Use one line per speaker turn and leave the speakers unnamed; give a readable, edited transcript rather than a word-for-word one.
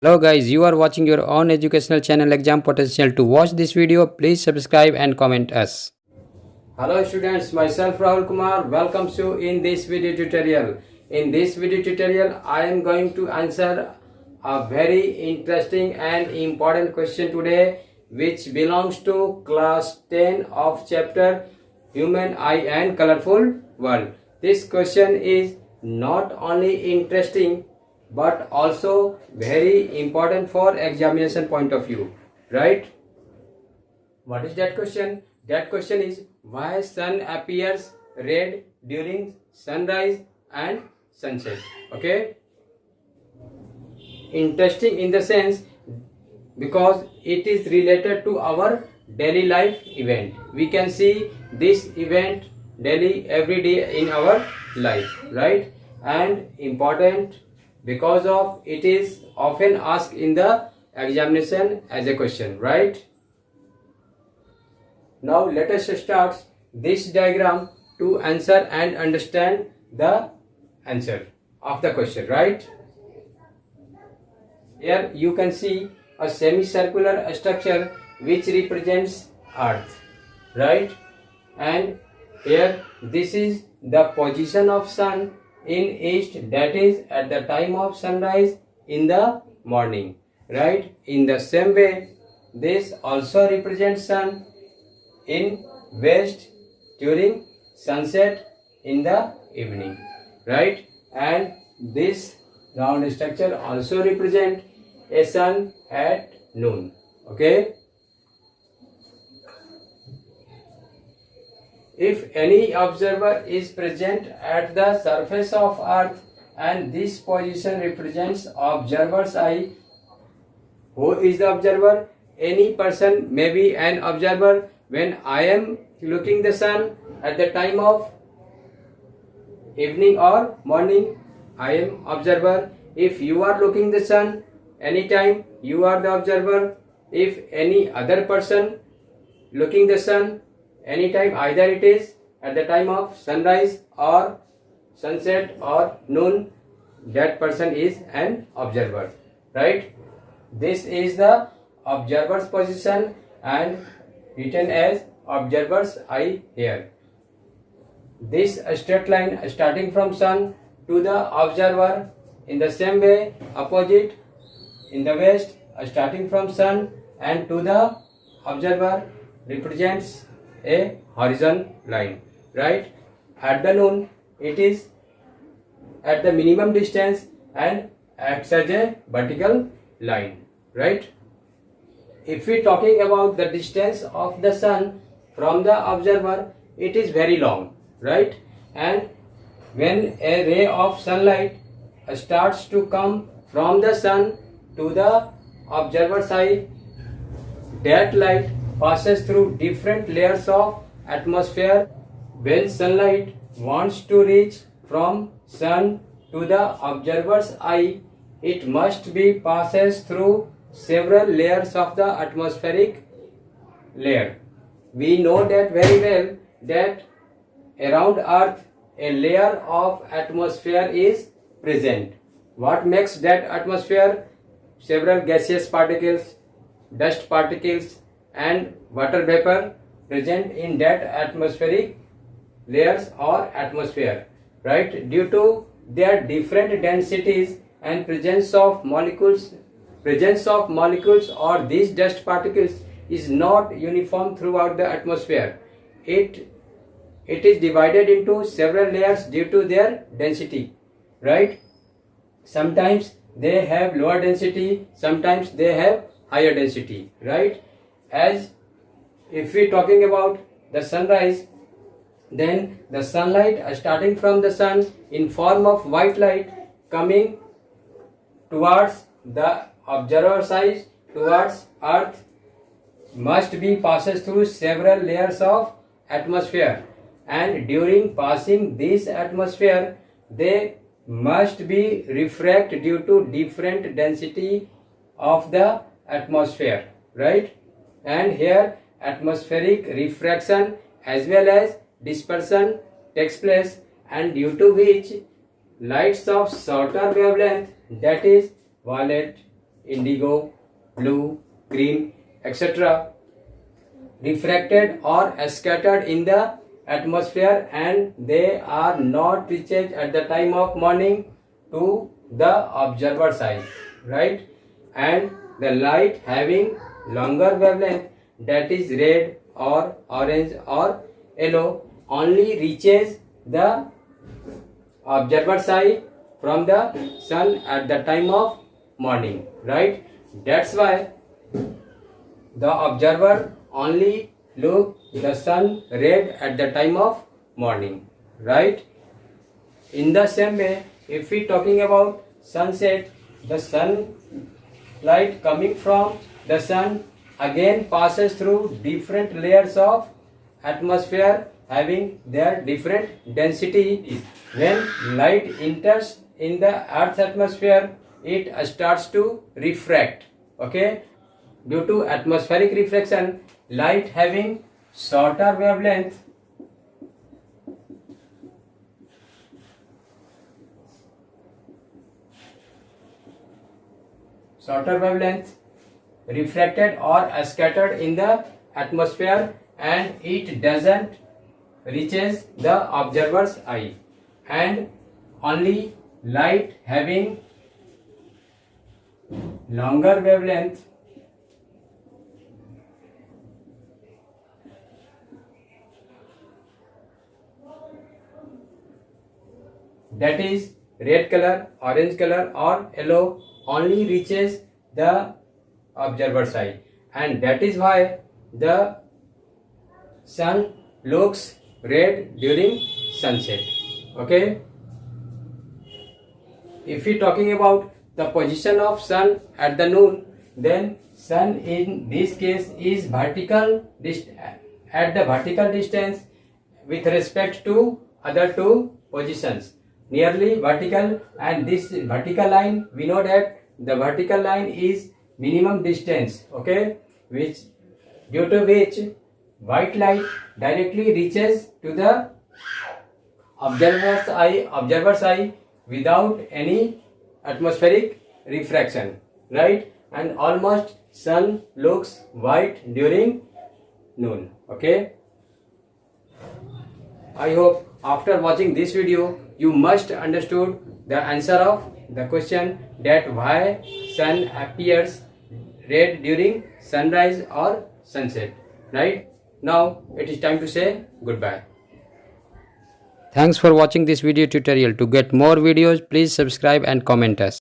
Hello guys, you are watching your own educational channel Exam Potential. To watch this video, please subscribe and comment us. Hello students, myself Rahul Kumar welcomes you in this video tutorial. In this video tutorial, I am going to answer a very interesting and important question today, which belongs to class 10 of chapter Human Eye and Colorful World. This question is not only interesting but also very important for examination point of view, right? What is that question? That question is why sun appears red during sunrise and sunset. Okay, interesting in the sense because it is related to our daily life event. We can see this event daily every day in our life, right? And important because of it is often asked in the examination as a question, right? Now let us start this diagram to answer and understand the answer of the question, right? Here you can see a semicircular structure which represents Earth, right? And here this is the position of sun in east, that is at the time of sunrise in the morning, right? In the same way, this also represents sun in west during sunset in the evening, right? And this round structure also represent a sun at noon. Okay, if any observer is present at the surface of earth and this position represents observer's eye, who is the observer? Any person may be an observer. When I am looking the sun at the time of evening or morning, I am observer. If you are looking the sun anytime, you are the observer. If any other person looking the sun anytime, either it is at the time of sunrise or sunset or noon, that person is an observer, right? This is the observer's position and written as observer's eye here. This straight line starting from sun to the observer, in the same way opposite in the west starting from sun and to the observer represents a horizon line, right? At the noon it is at the minimum distance and acts as a vertical line, right? If we talking about the distance of the sun from the observer, it is very long, right? And when a ray of sunlight starts to come from the sun to the observer's eye, that light passes through different layers of atmosphere. When sunlight wants to reach from sun to the observer's eye, it must be passes through several layers of the atmospheric layer. We know that very well that around earth a layer of atmosphere is present. What makes that atmosphere? Several gaseous particles, dust particles and water vapor present in that atmospheric layers or atmosphere, right? Due to their different densities and presence of molecules or these dust particles is not uniform throughout the atmosphere. It is divided into several layers due to their density, right? Sometimes they have lower density, sometimes they have higher density, right? As if we talking about the sunrise, then the sunlight starting from the sun in form of white light coming towards the observer's eyes towards earth must be passes through several layers of atmosphere, and during passing this atmosphere they must be refract due to different density of the atmosphere, right? And here atmospheric refraction as well as dispersion takes place, and due to which lights of shorter wavelength, that is violet, indigo, blue, green, etc. refracted or scattered in the atmosphere, and they are not reached at the time of morning to the observer's eye, right? And the light having longer wavelength, that is red or orange or yellow, only reaches the observer's eye from the sun at the time of morning, right? That's why the observer only look the sun red at the time of morning, right? In the same way, if we talking about sunset, the sunlight coming from the sun again passes through different layers of atmosphere having their different density. When light enters in the earth's atmosphere, it starts to refract, okay? Due to atmospheric refraction, light having shorter wavelength refracted or scattered in the atmosphere, and it doesn't reaches the observer's eye, and only light having longer wavelength that is red color, orange color or yellow only reaches the observer's eye, and that is why the sun looks red during sunset, okay? If we talking about the position of sun at the noon, then sun in this case is vertical at the vertical distance with respect to other two positions, nearly vertical, and this vertical line, we know that the vertical line is minimum distance, okay, which due to which white light directly reaches to the observer's eye without any atmospheric refraction, right? And almost sun looks white during noon, okay? I hope after watching this video you must understood the answer of the question that why sun appears red during sunrise or sunset, right? Now it is time to say goodbye. Thanks for watching this video tutorial. To get more videos, please subscribe and comment us.